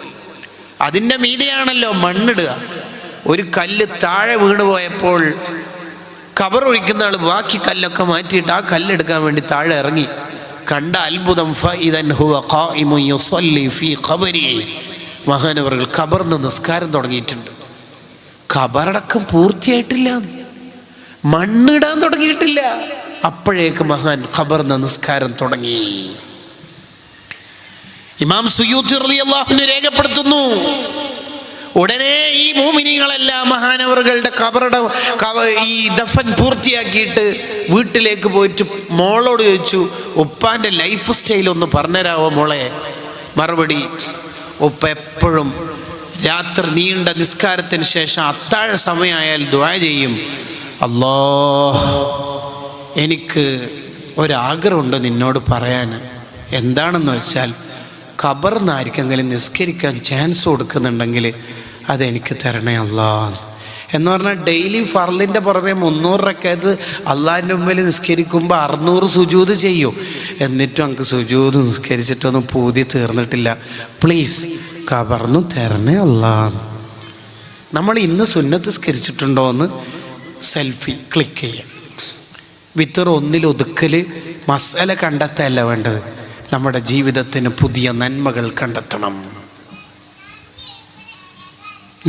Speaker 5: അതിൻ്റെ മീതെയാണല്ലോ മണ്ണിടുക. ഒരു കല്ല് താഴെ വീണ് പോയപ്പോൾ ഖബർ ഒഴിക്കുന്ന ആൾ ബാക്കി കല്ലൊക്കെ മാറ്റിയിട്ട് ആ കല്ലെടുക്കാൻ വേണ്ടി താഴെ ഇറങ്ങി. കണ്ട അത്ഭുതം, ഫഇദൻ ഹുവ ഖായിമുൻ യുസല്ലി ഫീ ഖബരി. മഹാനവറുകൾ ഖബറിന്ന് നിസ്കാരം തുടങ്ങിയിട്ടുണ്ട്. ഖബറടക്കം പൂർത്തിയായിട്ടില്ല, മണ്ണിടാൻ തുടങ്ങിയിട്ടില്ല. അപ്പോഴേക്ക് മഹാൻ ഖബറിന്ന് നിസ്കാരം തുടങ്ങി. ഇമാം സുയൂത്തി റളിയല്ലാഹു അൻഹു രേഖപ്പെടുത്തുന്നു, ഉടനെ ഈ മോമിനികളെല്ലാം മഹാനവറുകളുടെ ഈ ദഫൻ പൂർത്തിയാക്കിയിട്ട് വീട്ടിലേക്ക് പോയിട്ട് മോളോട് ചോദിച്ചു, ഉപ്പാൻ്റെ ലൈഫ് സ്റ്റൈൽ ഒന്ന് പറഞ്ഞുതരാവോ മോളെ? മറുപടി, ഉപ്പ എപ്പോഴും രാത്രി നീണ്ട നിസ്കാരത്തിന് ശേഷം അത്താഴ സമയമായാൽ ദുആ ചെയ്യും, അല്ലാഹ് എനിക്ക് ഒരാഗ്രഹമുണ്ട് നിന്നോട് പറയാൻ. എന്താണെന്ന് വെച്ചാൽ, ഖബറിന്ന് ആർക്കെങ്കിലും നിസ്കരിക്കാൻ ചാൻസ് കൊടുക്കുന്നുണ്ടെങ്കിൽ അതെനിക്ക് തരണേ അല്ലാ എന്ന് പറഞ്ഞാൽ, ഡെയിലി ഫർളിൻ്റെ പുറമെ 300 റക്അത്ത് അള്ളാഹിൻ്റെ മുമ്പിൽ നിസ്കരിക്കുമ്പോൾ 600 സുജൂദ് ചെയ്യും. എന്നിട്ടും നമുക്ക് സുജൂദ് നിസ്കരിച്ചിട്ടൊന്നും പൂതി തീർന്നിട്ടില്ല. പ്ലീസ് ഖബറിന് തരണേ അല്ലാ. നമ്മൾ ഇന്ന് സുന്നത്ത് നിസ്കരിച്ചിട്ടുണ്ടോ എന്ന് സെൽഫി ക്ലിക്ക് ചെയ്യാം. വിത്തർ ഒന്നിലൊതുക്കൽ മസാല കണ്ടെത്തല്ല വേണ്ടത്, നമ്മുടെ ജീവിതത്തിന് പുതിയ നന്മകൾ കണ്ടെത്തണം.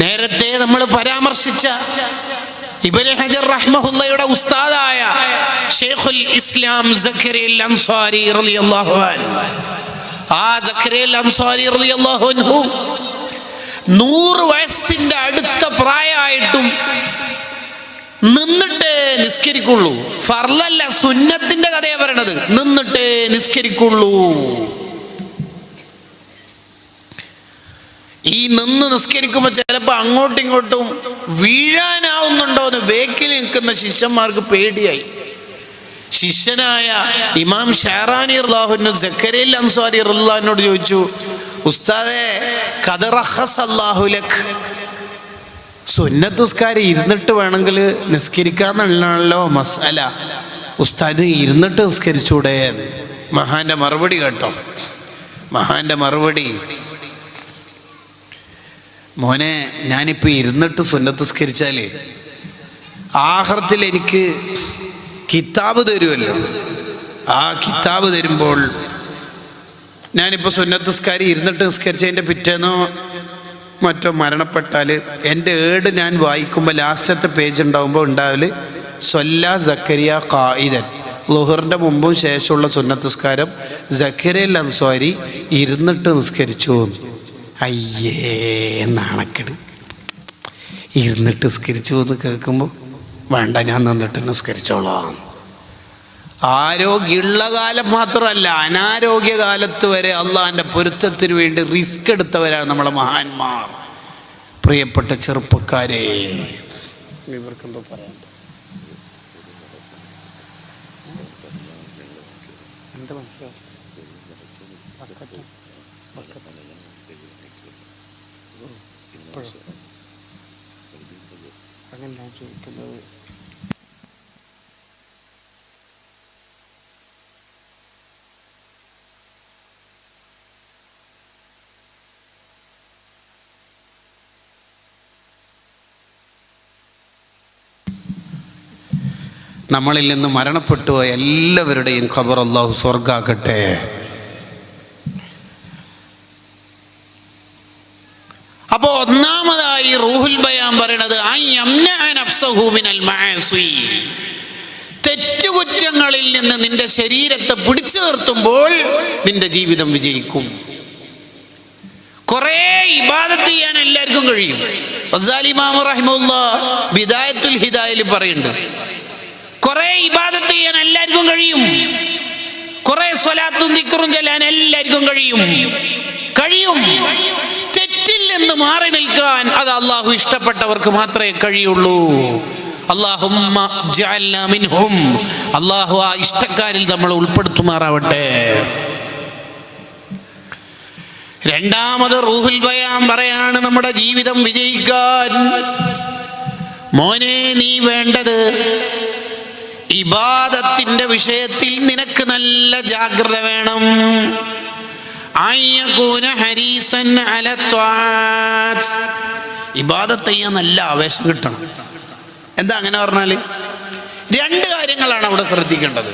Speaker 5: നേരത്തെ നമ്മൾ പരാമർശിച്ച ഇബ്നു ഹജർ റഹ്മഹുള്ളയുടെ ഉസ്താദായ ശൈഖുൽ ഇസ്ലാം സക്കരിയ അൻസാരി റളിയല്ലാഹു അൻഹു, ആ സക്കരിയ അൻസാരി റളിയല്ലാഹു അൻഹു 100 വയസ്സിന്റെ അടുത്ത പ്രായമായിട്ടും നിന്നിട്ടേ നിസ്കരിക്കുള്ളൂ. ഫർളല്ല, സുന്നത്തിന്റെ കഥയാണ് പറയണത്. നിന്നിട്ടേ നിസ്കരിക്കുള്ളൂ. ഈ നിന്ന് നിസ്കരിക്കുമ്പോൾ ചിലപ്പോൾ അങ്ങോട്ടും ഇങ്ങോട്ടും വീഴാനാവുന്നുണ്ടോ എന്ന് ബേക്കിൽ നിൽക്കുന്ന ശിഷ്യന്മാർക്ക് പേടിയായി. ശിഷ്യനായ ഇമാം ഷാറാനി റളിയല്ലാഹു അൻഹു സക്കരിയ അൻസാരി റളിയല്ലാഹു അൻഹുവോട് ചോദിച്ചു, ഉസ്താദേ ഖദ് റഖസല്ലാഹു ലക്, സുന്നത്ത് നിസ്കാരം ഇരുന്നിട്ട് വേണമെങ്കിൽ നിസ്കരിക്കാന്നുള്ളതാണല്ലോ മസാല, ഉസ്താദ് ഇരുന്നിട്ട് നിസ്കരിച്ചൂടെ? മഹാന്റെ മറുപടി കേട്ടോ. മഹാന്റെ മറുപടി, മോനെ ഞാനിപ്പോൾ ഇരുന്നിട്ട് സുന്നത്ത് നിസ്കരിച്ചാൽ ആഖിറത്തിൽ എനിക്ക് കിതാബ് തരുമല്ലോ. ആ കിതാബ് തരുമ്പോൾ ഞാനിപ്പോൾ സുന്നത്ത് നിസ്കാരം ഇരുന്നിട്ട് നിസ്കരിച്ചതിൻ്റെ പിറ്റേന്നോ മറ്റോ മരണപ്പെട്ടാൽ എൻ്റെ ഏട് ഞാൻ വായിക്കുമ്പോൾ ലാസ്റ്റത്തെ പേജ് ഉണ്ടാകുമ്പോൾ ഉണ്ടാവല് സ്വല്ലാ സക്കരിയ ഖായിദൻ, ളുഹറിൻ്റെ മുമ്പും ശേഷമുള്ള സുന്നത്ത് നിസ്കാരം സക്കരിയ അൻസാരി ഇരുന്നിട്ട് നിസ്കരിച്ചു. അയ്യേ നാണക്കെട്. ഇരുന്നിട്ട് നിസ്കരിച്ചു എന്ന് കേൾക്കുമ്പോൾ വേണ്ട, ഞാൻ നിന്നിട്ട് നിസ്കരിച്ചോളാം. ആരോഗ്യമുള്ള കാലം മാത്രമല്ല, അനാരോഗ്യകാലത്ത് വരെ അള്ളാഹിൻ്റെ പൊരുത്തത്തിന് വേണ്ടി റിസ്ക് എടുത്തവരാണ് നമ്മളെ മഹാന്മാർ. പ്രിയപ്പെട്ട ചെറുപ്പക്കാരെ, ഇവർക്കെന്തോ പറയാം. നമ്മളിൽ നിന്ന് മരണപ്പെട്ടു പോയ എല്ലാവരുടെയും ഖബർ അല്ലാഹു സ്വർഗ്ഗാക്കട്ടെ. അപ്പോൾ ഒന്നാമതായി റൂഹുൽ ബയാൻ പറയണത് തെറ്റുകുറ്റങ്ങളിൽ നിന്ന് നിന്റെ ശരീരത്തെ പിടിച്ചു നിർത്തുമ്പോൾ നിന്റെ ജീവിതം വിജയിക്കും. കുറേ ഇബാദത്ത് ചെയ്യാൻ എല്ലാവർക്കും കഴിയും. ഗസാലി ഇമാം റഹിമഹുല്ലാഹ് ബിദായത്തുൽ ഹിദായയിൽ പറയുന്നുണ്ട്, കുറെ ഇബാദത്ത് ചെയ്യാൻ എല്ലാവർക്കും കഴിയും, കുറെ സ്വലാത്തും ദിക്റും ചൊല്ലാൻ എല്ലാവർക്കും കഴിയും. തെറ്റിൽ നിന്ന് മാറി നിൽക്കാൻ അത് അള്ളാഹു ഇഷ്ടപ്പെട്ടവർക്ക് മാത്രമേ കഴിയുള്ളൂ. അല്ലാഹുമ്മ ജഅൽനാ മിൻഹും, അള്ളാഹു ആ ഇഷ്ടക്കാരിൽ നമ്മൾ ഉൾപ്പെടുത്തുമാറാവട്ടെ. രണ്ടാമത് റൂഹുൽ ബയാൻ പറയാണ്, നമ്മുടെ ജീവിതം വിജയിക്കാൻ മോനെ നീ വേണ്ടത് ഇബാദത്തിന്റെ വിഷയത്തിൽ നിനക്ക് നല്ല ജാഗ്രത വേണം. ഇബാദത്ത് ചെയ്യാൻ നല്ല ആവേശം കിട്ടണം. എന്താ അങ്ങനെ പറഞ്ഞാൽ രണ്ട് കാര്യങ്ങളാണ് അവിടെ ശ്രദ്ധിക്കേണ്ടത്.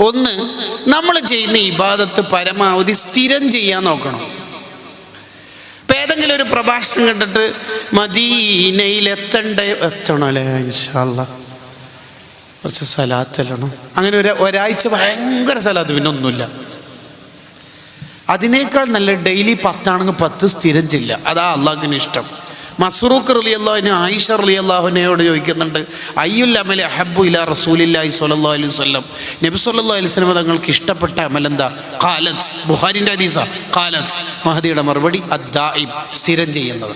Speaker 5: ഒന്ന്, നമ്മൾ ചെയ്യുന്ന ഇബാദത്ത് പരമാവധി സ്ഥിരം ചെയ്യാൻ നോക്കണം. ഇപ്പം ഏതെങ്കിലും ഒരു പ്രഭാഷണം കണ്ടിട്ട് മദീനയിൽ എത്തണല്ലേ ഇൻഷാ അല്ലാഹ് കുറച്ച് സലാത്തെല്ലണം, അങ്ങനെ ഒരാഴ്ച ഭയങ്കര സലാത്ത്, പിന്നെ ഒന്നുമില്ല. അതിനേക്കാൾ നല്ല ഡെയിലി 10 ആണെങ്കിൽ 10 സ്ഥിരം ചെല്ല. അതാ അള്ളാഹുവിന് ഇഷ്ടം. മസ്റൂഖ് റളിയല്ലാഹു ആയിഷ റളിയല്ലാഹുവിനോട് ചോദിക്കുന്നുണ്ട്, അയ്യുൽ അമലി അഹബ്ബു ഇലാ റസൂലില്ലാഹി സ്വല്ലല്ലാഹു അലൈഹി വസല്ലം, നബി സ്വല്ലല്ലാഹു അലൈഹി വസല്ലം തങ്ങൾക്ക് ഇഷ്ടപ്പെട്ട അമൽ എന്താ? ഖാലത്ത്, ബുഖാരിന്റെ ഹദീസാ. ഖാലത്ത്, മഹദിയുടെ മറുപടി അദ്ദായിം, സ്ഥിരം ചെയ്യുന്നത്.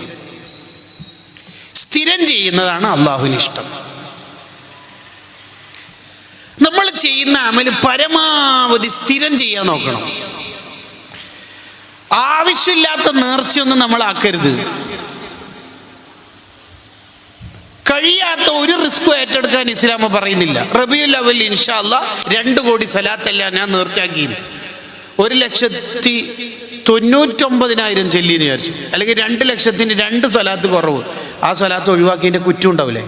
Speaker 5: സ്ഥിരം ചെയ്യുന്നതാണ് അള്ളാഹുവിന് ഇഷ്ടം. നമ്മൾ ചെയ്യുന്ന അമല് പരമാവധി സ്ഥിരം ചെയ്യാൻ നോക്കണം. ആവശ്യമില്ലാത്ത നേർച്ചയൊന്നും നമ്മൾ ആക്കരുത്. കഴിയാത്ത ഒരു റിസ്കും ഏറ്റെടുക്കാൻ ഇസ്ലാം പറയുന്നില്ല. റബീഉൽ അവ്വൽ ഇൻഷാ അല്ലാഹ് 2 കോടി സലാത്തല്ല ഞാൻ നേർച്ചാക്കി, 1,99,000 ചെല്ലിന്ന് വിചാരിച്ചു, അല്ലെങ്കിൽ 2 ലക്ഷത്തിന് 2 സ്വലാത്ത് കുറവ്, ആ സ്വലാത്ത് ഒഴിവാക്കിയതിൻ്റെ കുറ്റം ഉണ്ടാവില്ലേ?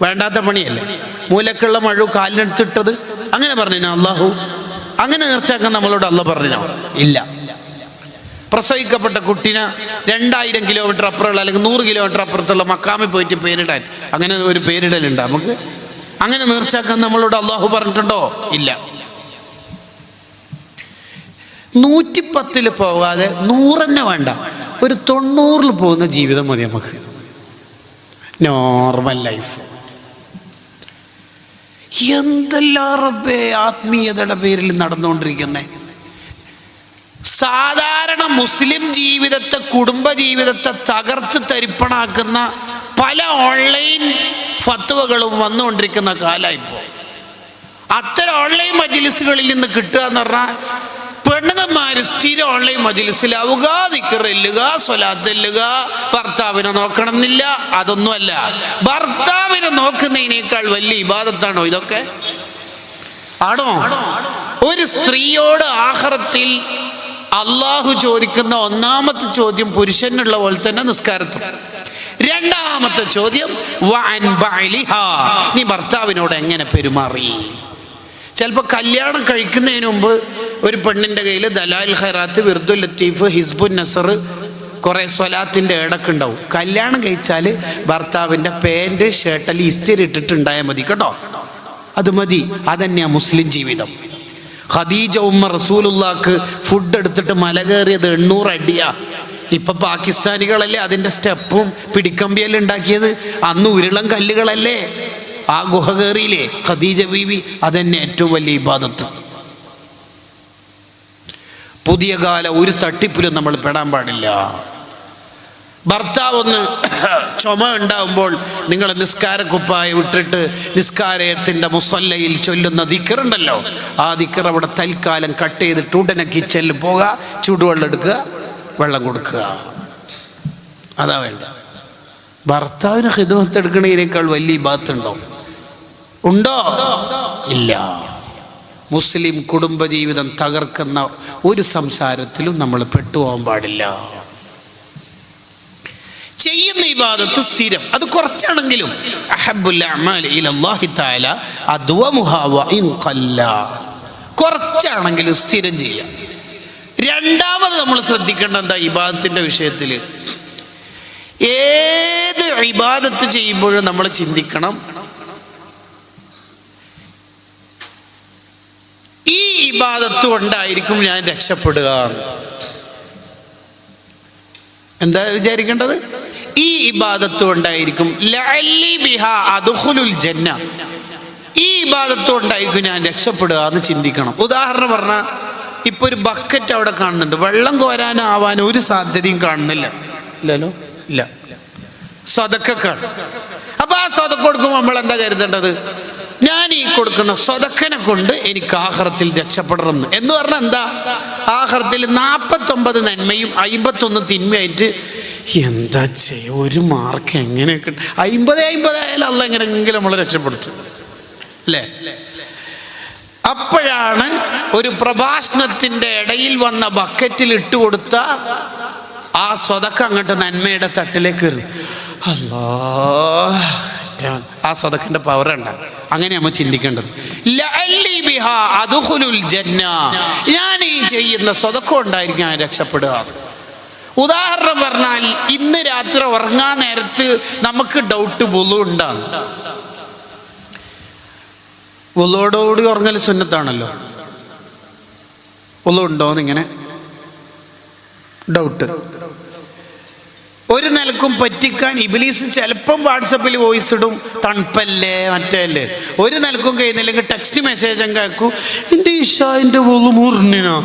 Speaker 5: വേണ്ടാത്ത പണിയല്ലേ? മൂലക്കുള്ള മഴ കാലിനെടുത്തിട്ടത് അങ്ങനെ പറഞ്ഞോ അള്ളാഹു? അങ്ങനെ നേർച്ചാക്കാൻ നമ്മളോട് അള്ളാഹ് പറഞ്ഞോ? ഇല്ല. പ്രസവിക്കപ്പെട്ട കുട്ടീനെ 2000 കിലോമീറ്റർ അപ്പുറമുള്ള അല്ലെങ്കിൽ 100 കിലോമീറ്റർ അപ്പുറത്തുള്ള മക്കാമിൽ പോയിട്ട് പേരിടാൻ, അങ്ങനെ ഒരു പേരിടലുണ്ട് നമുക്ക്? അങ്ങനെ നേർച്ചാക്കാൻ നമ്മളോട് അള്ളാഹു പറഞ്ഞിട്ടുണ്ടോ? ഇല്ല. 110 പോകാതെ 100 തന്നെ വേണ്ട, ഒരു 90 പോകുന്ന ജീവിതം മതി നമുക്ക്, നോർമൽ ലൈഫ്. എന്തെല്ലാം റബ്ബേ ആത്മീയതയുടെ പേരിൽ നടന്നുകൊണ്ടിരിക്കുന്നേ. സാധാരണ മുസ്ലിം ജീവിതത്തെ, കുടുംബ ജീവിതത്തെ തകർത്ത് തരിപ്പണാക്കുന്ന പല ഓൺലൈൻ ഫത്വകളും വന്നുകൊണ്ടിരിക്കുന്ന കാലമായിപ്പോൾ. അത്തരം ഓൺലൈൻ മജ്ലിസുകളിൽ നിന്ന് കിട്ടുക എന്ന് പറഞ്ഞാൽ പെണ്ണുങ്ങന്മാർ സ്ഥിരം ഓൺലൈൻ മജ്ലിസിലാവുക, ദിക്റില്ലുക, സ്വലാത്തില്ലുക, ഭർത്താവിനെ നോക്കണം എന്നില്ല. അതൊന്നുമല്ല. ഭർത്താവിനെ നോക്കുന്നതിനേക്കാൾ വലിയ ഇബാദത്താണോ ഇതൊക്കെ? ആണോ? ഒരു സ്ത്രീയോട് ആഖിറത്തിൽ അള്ളാഹു ചോദിക്കുന്ന ഒന്നാമത്തെ ചോദ്യം പുരുഷനുള്ള പോലെ തന്നെ നിസ്കാരത്തിൽ. രണ്ടാമത്തെ ചോദ്യം വഅൻ ബഅലിഹാ, നീ ഭർത്താവിനോട് എങ്ങനെ പെരുമാറി. ചിലപ്പോൾ കല്യാണം കഴിക്കുന്നതിന് മുമ്പ് ഒരു പെണ്ണിൻ്റെ കയ്യിൽ ദലാൽ ഖൈറാത്ത്, വിർദുൽ ലത്തീഫ്, ഹിസ്ബുൻ നസർ, കുറേ സ്വലാത്തിൻ്റെ ഇടക്ക് ഉണ്ടാവും. കല്യാണം കഴിച്ചാൽ ഭർത്താവിൻ്റെ പാൻറ് ഷർട്ടിൽ ഇസ്തിരി ഇട്ടിട്ടുണ്ടായാൽ മതി കേട്ടോ, അത് മതി. അതന്നെയാണ് മുസ്ലിം ജീവിതം. ഖദീജ ഉമ്മ റസൂലുള്ളാക്ക് ഫുഡ് എടുത്തിട്ട് മല കയറിയത് 800 അടിയാ. ഇപ്പൊ പാകിസ്ഥാനികളല്ലേ അതിൻ്റെ സ്റ്റെപ്പും പിടിക്കമ്പിയെല്ലാം ഉണ്ടാക്കിയത്? അന്ന് ഉരുളം കല്ലുകളല്ലേ ആ ഗുഹ കയറിയില്ലേ ഖദീജ ബീവി? അതന്നെ ഏറ്റവും വലിയ ഇബാദത്ത്. പുതിയ കാല ഒരു തട്ടിപ്പിലും നമ്മൾ പെടാൻ പാടില്ല. ഭർത്താവ് ഒന്ന് ചുമ ഉണ്ടാവുമ്പോൾ നിങ്ങൾ നിസ്കാരക്കുപ്പായ വിട്ടിട്ട് നിസ്കാരത്തിൻ്റെ മുസല്ലയിൽ ചൊല്ലുന്ന ദിക്റുണ്ടല്ലോ, ആ ദിക്ർ അവിടെ തൽക്കാലം കട്ട് ചെയ്തിട്ട് ഉടനെ കിച്ചണിൽ പോകുക, ചൂടുവെള്ളം എടുക്കുക, വെള്ളം കൊടുക്കുക. അതാ വേണ്ട. ഭർത്താവിന് ഖിദ്മത്ത് എടുക്കണതിനേക്കാൾ വലിയ ഇബാദത്തുണ്ടോ? ഉണ്ടോ? ഇല്ല. മുസ്ലിം കുടുംബജീവിതം തകർക്കുന്ന ഒരു സംസാരത്തിലും നമ്മൾ പെട്ടുപോകാൻ പാടില്ല. ചെയ്യുന്ന ഇബാദത്ത് സ്ഥിരം, അത് കുറച്ചാണെങ്കിലും അഹബ്ബുൽ അഅമാലി ഇലല്ലാഹി തആല അദ്വമുഹാ വഇൻ ഖല്ല, കുറച്ചാണെങ്കിലും സ്ഥിരം ചെയ്യാം. രണ്ടാമത് നമ്മൾ ശ്രദ്ധിക്കേണ്ട എന്താ ഇബാദത്തിന്റെ വിഷയത്തിൽ? ഏത് ഇബാദത്ത് ചെയ്യുമ്പോഴും നമ്മൾ ചിന്തിക്കണം, ഈ ഇബാദത്ത് കൊണ്ടായിരിക്കും ഞാൻ രക്ഷപ്പെടുക. എന്താ വിചാരിക്കേണ്ടത്? ഈ ഇബാദത്ത് കൊണ്ടായിരിക്കും ലഅല്ലി ബിഹാ അദ്ഖുലുൽ ജന്ന, ഈ ഇബാദത്ത് കൊണ്ടായിരിക്കും ഞാൻ രക്ഷപ്പെടുക എന്ന് ചിന്തിക്കണം. ഉദാഹരണം പറഞ്ഞാൽ, ഇപ്പൊ ഒരു ബക്കറ്റ് അവിടെ കാണുന്നുണ്ട്, വെള്ളം കോരാനാവാൻ ഒരു സാധ്യതയും കാണുന്നില്ല. ഇല്ലല്ലോ, ഇല്ല. സ്വതക്കാണ്. അപ്പൊ ആ സ്വതക്ക കൊടുക്കുമ്പോൾ നമ്മൾ എന്താ കരുതേണ്ടത്? ഞാൻ ഈ കൊടുക്കുന്ന സ്വതക്കനെ കൊണ്ട് എനിക്ക് ആഖിറത്തിൽ രക്ഷപ്പെടണം എന്ന് പറഞ്ഞാൽ എന്താ? ആഖിറത്തിൽ 49 നന്മയും 51 തിന്മയായിട്ട് എന്താ ചെയ്യ, ഒരു മാർക്ക് എങ്ങനെ കിട്ടും? 50 ആയാലും അല്ല എങ്ങനെയെങ്കിലും നമ്മൾ രക്ഷപ്പെടുത്തും അല്ലേ? അപ്പോഴാണ് ഒരു പ്രഭാഷണത്തിന്റെ ഇടയിൽ വന്ന ബക്കറ്റിൽ ഇട്ട് കൊടുത്ത ആ സ്വതക്ക അങ്ങോട്ട് നന്മയുടെ തട്ടിലേക്ക് വരും. അല്ലാഹ്, ആ സ്വതക്കിന്റെ പവർ ഉണ്ടാകും. അങ്ങനെ നമ്മൾ ചിന്തിക്കേണ്ടത്. ലഅല്ലി ബിഹാ അദ്ഖുലുൽ ജന്ന, ഞാൻ ഈ ചെയ്യുന്ന സ്വതക്ക കൊണ്ടായിരിക്കും ഞാൻ രക്ഷപ്പെടുക. ഉദാഹരണം പറഞ്ഞാൽ, ഇന്ന് രാത്രി ഉറങ്ങാൻ നേരത്ത് നമുക്ക് ഡൗട്ട് വുളു ഉണ്ടാകും. വുളുവോടുകൂടി ഉറങ്ങൽ സുന്നത്താണല്ലോ. വുളു ഉണ്ടോന്ന് ഇങ്ങനെ ഡൗട്ട്. ഒരു നിലക്കും പറ്റിക്കാൻ ഇബ്ലീസ് ചിലപ്പം വാട്സപ്പിൽ വോയിസ് ഇടും, തണുപ്പല്ലേ മറ്റല്ലേ. ഒരു നിലക്കും കഴിയുന്നില്ലെങ്കിൽ ടെക്സ്റ്റ് മെസ്സേജ് അങ്ങ് കേൾക്കും, എൻ്റെ ഇഷാൻ്റെ വുളു മുറിഞ്ഞോ,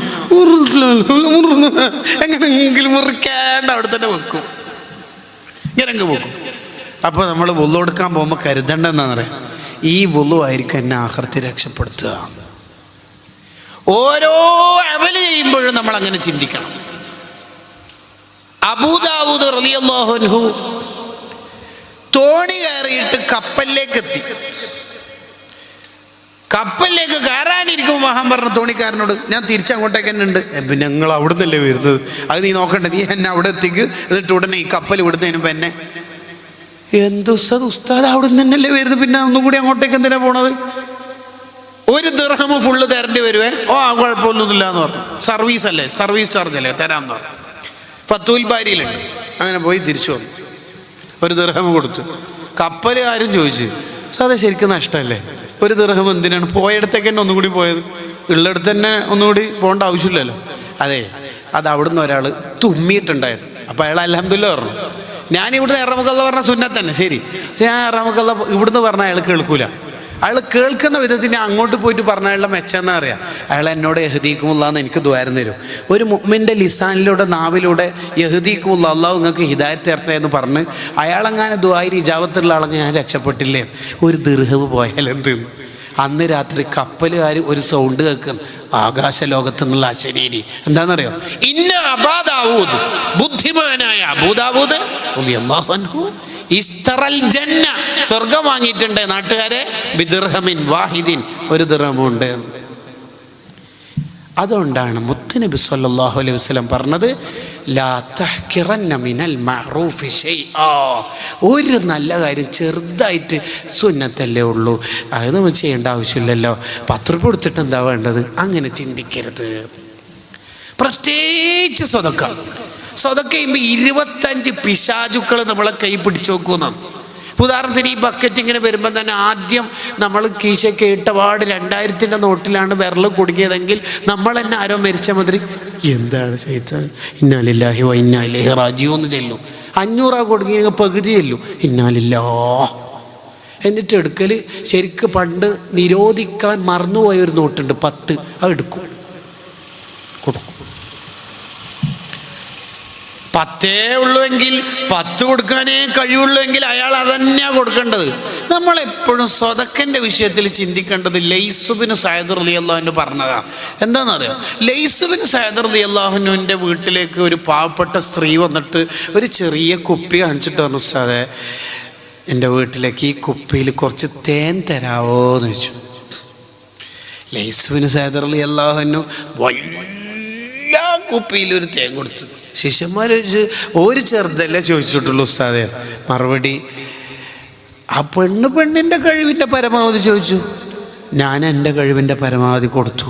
Speaker 5: എങ്ങനെയെങ്കിലും മുറിക്കാണ്ട് അവിടെ തന്നെ വെക്കും, ഇങ്ങനെ അങ്ങ് വെക്കും. അപ്പോൾ നമ്മൾ വുളു എടുക്കാൻ പോകുമ്പോൾ കരുതണ്ടെന്നാന്ന് പറയാം, ഈ വുളു ആയിരിക്കും എന്നെ ആഖിറത്തിൽ രക്ഷപ്പെടുത്തുക. ഓരോ അമൽ ചെയ്യുമ്പോഴും നമ്മൾ അങ്ങനെ ചിന്തിക്കണം. അബൂദാവൂദ് റളിയല്ലാഹു അൻഹു തോണി കയറിയിട്ട് കപ്പലിലേക്ക് എത്തി. കപ്പലിലേക്ക് കയറാനിരിക്കുമ്പോൾ മഹാൻ പറഞ്ഞു തോണിക്കാരനോട്, ഞാൻ തിരിച്ചങ്ങോട്ടേക്ക് തന്നെ ഉണ്ട്. പിന്നെ ഞങ്ങൾ അവിടെ നിന്നല്ലേ വരുന്നത്, അത് നീ നോക്കണ്ട, നീ എന്നെ അവിടെ എത്തിക്ക്, എന്നിട്ട് ഉടനെ ഈ കപ്പൽ വിടുന്നതിന് മുമ്പ് എന്നെ. ഉസ്താദ് അവിടെ നിന്ന് തന്നെയല്ലേ വരുന്നത്, പിന്നെ ഒന്നുകൂടി അങ്ങോട്ടേക്ക് എന്തിനാ പോണത്? ഒരു ദിർഹം ഫുള്ള് തരേണ്ടി വരുവേ. ഓ, കുഴപ്പമൊന്നുമില്ല എന്ന് പറഞ്ഞു. സർവീസ് അല്ലേ, സർവീസ് ചാർജ് അല്ലേ, തരാമെന്ന് പറഞ്ഞു. ഫത്തുൽ ബാരിയിലുണ്ട്. അങ്ങനെ പോയി തിരിച്ചു വന്നു, ഒരു ദിർഹം കൊടുത്തു. കപ്പലുകാരും ചോദിച്ചു, സാധാ ശരിക്കും നഷ്ടമല്ലേ, ഒരു ദിർഹം എന്തിനാണ്, പോയടത്തേക്ക് തന്നെ ഒന്നും കൂടി പോയത്, ഉള്ളിടത്ത് തന്നെ ഒന്നുകൂടി പോകേണ്ട ആവശ്യമില്ലല്ലോ. അതെ, അത് അവിടുന്ന് ഒരാൾ തുമ്മിയിട്ടുണ്ടായിരുന്നു. അപ്പോൾ അയാൾ അൽഹംദുലില്ലാ പറഞ്ഞു. ഞാൻ ഇവിടുന്ന് ഇറമുക്കല്ല പറഞ്ഞ സുന്നത്ത് തന്നെ ശരി, പക്ഷെ ഞാൻ ഇറമുക്കല്ല ഇവിടുന്ന് പറഞ്ഞാൽ അയാൾ കേൾക്കൂല. അയാൾ കേൾക്കുന്ന വിധത്തിന് അങ്ങോട്ട് പോയിട്ട് പറഞ്ഞാലുള്ള മെച്ചെന്നാ അറിയാം. അയാൾ എന്നോട് യഹ്ദീക്കുമുള്ള എന്ന് എനിക്ക് ദ്വാരം തരും. ഒരു മുഅ്മിൻ്റെ ലിസാനിലൂടെ, നാവിലൂടെ യഹ്ദീക്കുമുള്ള, അള്ളാഹു നിങ്ങൾക്ക് ഹിദായത്ത് തരട്ടെ എന്ന് പറഞ്ഞ് അയാളെങ്ങനെ ദ്വായിൽ ഇജാബത്തുള്ള ആളെങ്കിൽ ഞാൻ രക്ഷപ്പെട്ടില്ലേ. ഒരു ദിർഹം പോയാലെന്ത്? അന്ന് രാത്രി കപ്പലുകാർ ഒരു സൗണ്ട് കേൾക്കുന്നു, ആകാശലോകത്ത് നിന്നുള്ള അശരീരി. എന്താണെന്നറിയോ? ഇന്ന അബൂദാവൂദ്, ബുദ്ധിമാനായ അബൂദാവൂദ് റളിയല്ലാഹു അൻഹു ഇസ്തറൽ ജന്ന, സ്വർഗം വാങ്ങിയിട്ടുണ്ട് നാട്ടുകാരെ, ബിദിർഹമിൻ വാഹിദിൻ, ഒരു ദിർഹമുണ്ട്. അതുകൊണ്ടാണ് മുത്തുനബി സല്ലല്ലാഹു അലൈഹി വസല്ലം പറഞ്ഞത്, ലാ തഹ്കിറന്ന മിനൽ മഅറൂഫി ശൈആ, ഒരു നല്ല കാര്യം ചെറുതായിട്ട് സുന്നത്തല്ലേ ഉള്ളൂ, അത് നമ്മൾ ചെയ്യേണ്ട ആവശ്യമില്ലല്ലോ, 10 രൂപ കൊടുത്തിട്ട് എന്താ വേണ്ടത്, അങ്ങനെ ചിന്തിക്കരുത്. പ്രത്യേകിച്ച് സ്വതക്ക ചെയ്യുമ്പോൾ 25 പിശാചുക്കൾ നമ്മളെ കൈ പിടിച്ചു നോക്കുന്നതാണ്. ഉദാഹരണത്തിന് ഈ ബക്കറ്റ് ഇങ്ങനെ വരുമ്പോൾ തന്നെ ആദ്യം നമ്മൾ കീശയ്ക്ക് ഇട്ടപാട് 2000-ൻ്റെ നോട്ടിലാണ് വിരൽ കുടുങ്ങിയതെങ്കിൽ നമ്മൾ തന്നെ ആരോ മരിച്ച മാതിരി എന്താണ് ചെയ്തത്, ഇന്നാ ലില്ലാഹി വ ഇന്നാ ഇലൈഹി റാജിഊൻ എന്ന് ചെല്ലും. 500 കൊടുങ്ങി പകുതി ചെല്ലും, ഇന്നാ ലില്ലാഹ്. എന്നിട്ട് എടുക്കൽ ശരിക്ക് പണ്ട് നിരോധിക്കാൻ മറന്നുപോയ ഒരു നോട്ടുണ്ട് 10, അത് എടുക്കും, കൊടുക്കും. 10 ഉള്ളുവെങ്കിൽ 10 കൊടുക്കാനേ കഴിവുള്ളൂവെങ്കിൽ അയാൾ അതന്നെയാണ് കൊടുക്കേണ്ടത്. നമ്മളെപ്പോഴും സ്വതക്കൻ്റെ വിഷയത്തിൽ ചിന്തിക്കേണ്ടത് ലൈസുബിന് സയദ് റളിയല്ലാഹു പറഞ്ഞതാണ്. എന്താണെന്നറിയോ? ലൈസുബിന് സയദ് റളിയല്ലാഹുവിൻ്റെ വീട്ടിലേക്ക് ഒരു പാവപ്പെട്ട സ്ത്രീ വന്നിട്ട് ഒരു ചെറിയ കുപ്പി കാണിച്ചിട്ട് പറഞ്ഞു, ഉസ്താദേ എൻ്റെ വീട്ടിലേക്ക് ഈ കുപ്പിയിൽ കുറച്ച് തേൻ തരാവോ എന്ന് ചോദിച്ചു. ലൈസുബിന് സയദ് റളിയല്ലാഹു വലിയ കുപ്പിയിലൊരു തേൻ കൊടുത്തു. ശിഷ്യന്മാർ ഒരു ചെറുതല്ലേ ചോദിച്ചിട്ടുള്ളൂ ഉസ്താദേ. മറുപടി, ആ പെണ്ണിൻ്റെ കഴിവിൻ്റെ പരമാവധി ചോദിച്ചു, ഞാൻ എൻ്റെ കഴിവിൻ്റെ പരമാവധി കൊടുത്തു.